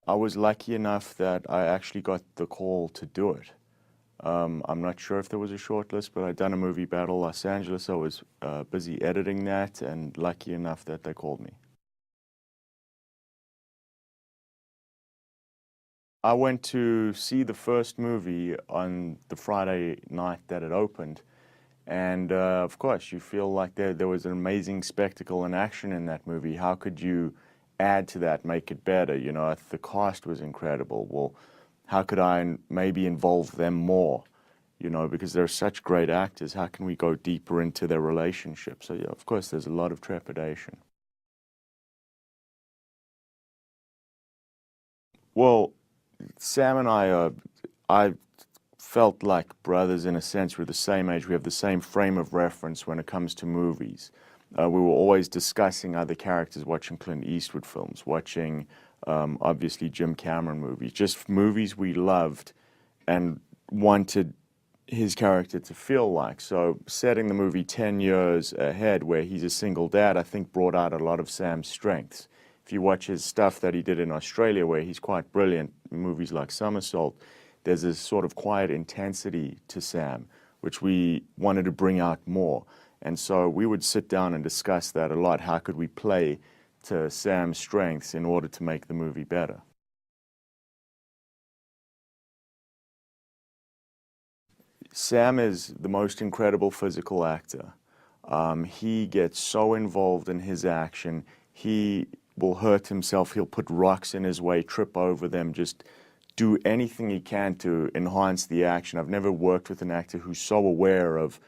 I was lucky enough that I actually got the call to do it. I'm not sure if there was a shortlist, but I'd done a movie, Battle Los Angeles. I was busy editing that and lucky enough that they called me. I went to see the first movie on the Friday night that it opened. And of course, you feel like there was an amazing spectacle and action in that movie. How could you add to that, make it better? You know, if the cast was incredible, well, how could I maybe involve them more? You know, because they're such great actors, how can we go deeper into their relationship? So yeah, of course, there's a lot of trepidation. Well, Sam and I felt like brothers in a sense. We're the same age. We have the same frame of reference when it comes to movies. We were always discussing other characters, watching Clint Eastwood films, watching obviously Jim Cameron movies, just movies we loved and wanted his character to feel like. So setting the movie 10 years ahead where he's a single dad, I think brought out a lot of Sam's strengths. If you watch his stuff that he did in Australia, where he's quite brilliant, movies like Somersault, there's this sort of quiet intensity to Sam, which we wanted to bring out more. And so we would sit down and discuss that a lot. How could we play to Sam's strengths in order to make the movie better? Sam is the most incredible physical actor. He gets so involved in his action, he will hurt himself, he'll put rocks in his way, trip over them, just do anything he can to enhance the action. I've never worked with an actor who's so aware of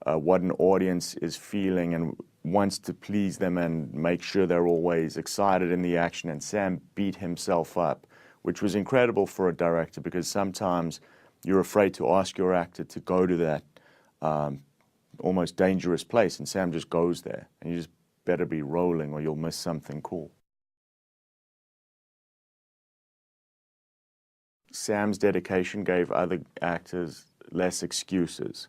what an audience is feeling and wants to please them and make sure they're always excited in the action. And Sam beat himself up, which was incredible for a director because sometimes you're afraid to ask your actor to go to that almost dangerous place, and Sam just goes there, and you just better be rolling or you'll miss something cool. Sam's dedication gave other actors less excuses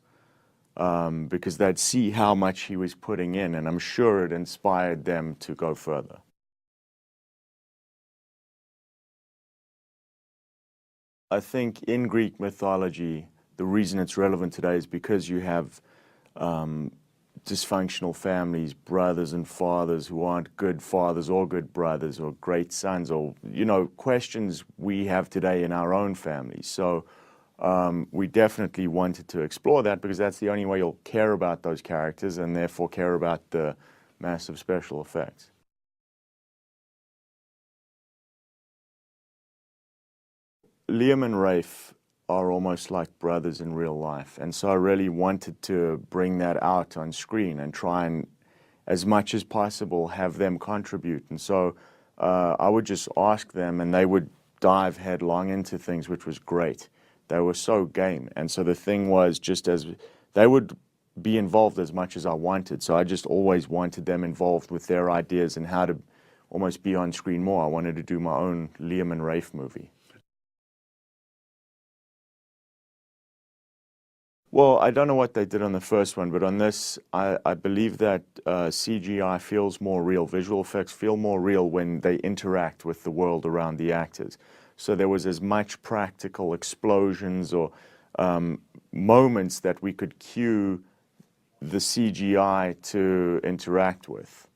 because they'd see how much he was putting in, and I'm sure it inspired them to go further. I think in Greek mythology, the reason it's relevant today is because you have dysfunctional families, brothers and fathers who aren't good fathers or good brothers or great sons, or, you know, questions we have today in our own families. So we definitely wanted to explore that because that's the only way you'll care about those characters and therefore care about the massive special effects. Liam and Rafe are almost like brothers in real life, and so I really wanted to bring that out on screen and try and, as much as possible, have them contribute. And so I would just ask them, and they would dive headlong into things, which was great. They were so game, and so the thing was, just as they would be involved as much as I wanted, so I just always wanted them involved with their ideas and how to almost be on screen more. I wanted to do my own Liam and Rafe movie. Well, I don't know what they did on the first one, but on this, I believe that CGI feels more real. Visual effects feel more real when they interact with the world around the actors. So there was as much practical explosions or moments that we could cue the CGI to interact with.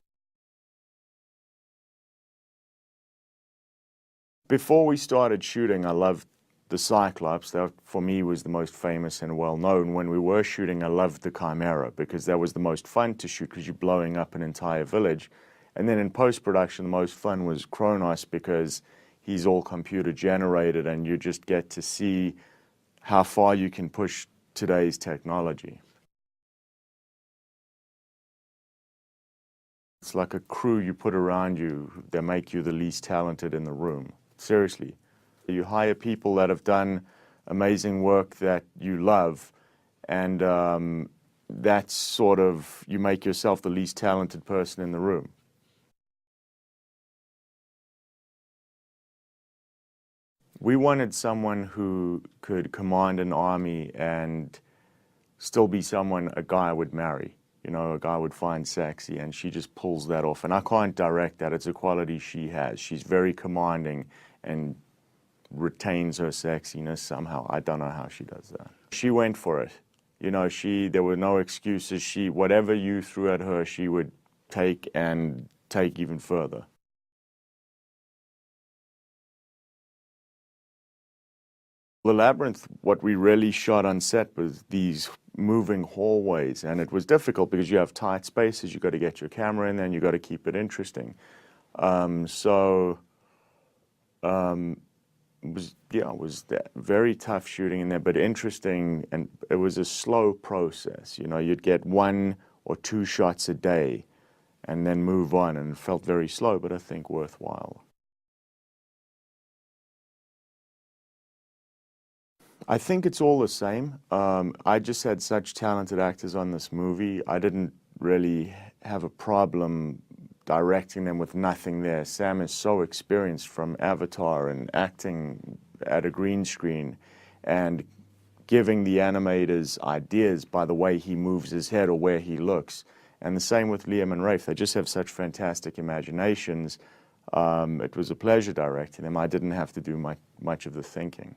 Before we started shooting, I loved the Cyclops. That, for me, was the most famous and well-known. When we were shooting, I loved the Chimera because that was the most fun to shoot because you're blowing up an entire village. And then in post-production, the most fun was Kronos because he's all computer-generated and you just get to see how far you can push today's technology. It's like a crew you put around you that make you the least talented in the room. Seriously. You hire people that have done amazing work that you love, and that's sort of, you make yourself the least talented person in the room. We wanted someone who could command an army and still be someone a guy would marry. You know, a guy would find sexy, and she just pulls that off. And I can't direct that. It's a quality she has. She's very commanding, and retains her sexiness somehow. I don't know how she does that. She went for it. You know, there were no excuses. Whatever you threw at her, she would take and take even further. The Labyrinth, what we really shot on set was these moving hallways, and it was difficult because you have tight spaces, you got to get your camera in there, and you got to keep it interesting. It was very tough shooting in there, but interesting, and it was a slow process. You know, you'd get 1 or 2 shots a day, and then move on, and it felt very slow, but I think worthwhile. I think it's all the same. I just had such talented actors on this movie. I didn't really have a problem directing them with nothing there. Sam is so experienced from Avatar and acting at a green screen and giving the animators ideas by the way he moves his head or where he looks. And the same with Liam and Rafe. They just have such fantastic imaginations. It was a pleasure directing them. I didn't have to do much of the thinking.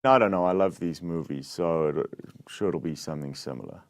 I don't know. I love these movies, so sure it'll be something similar.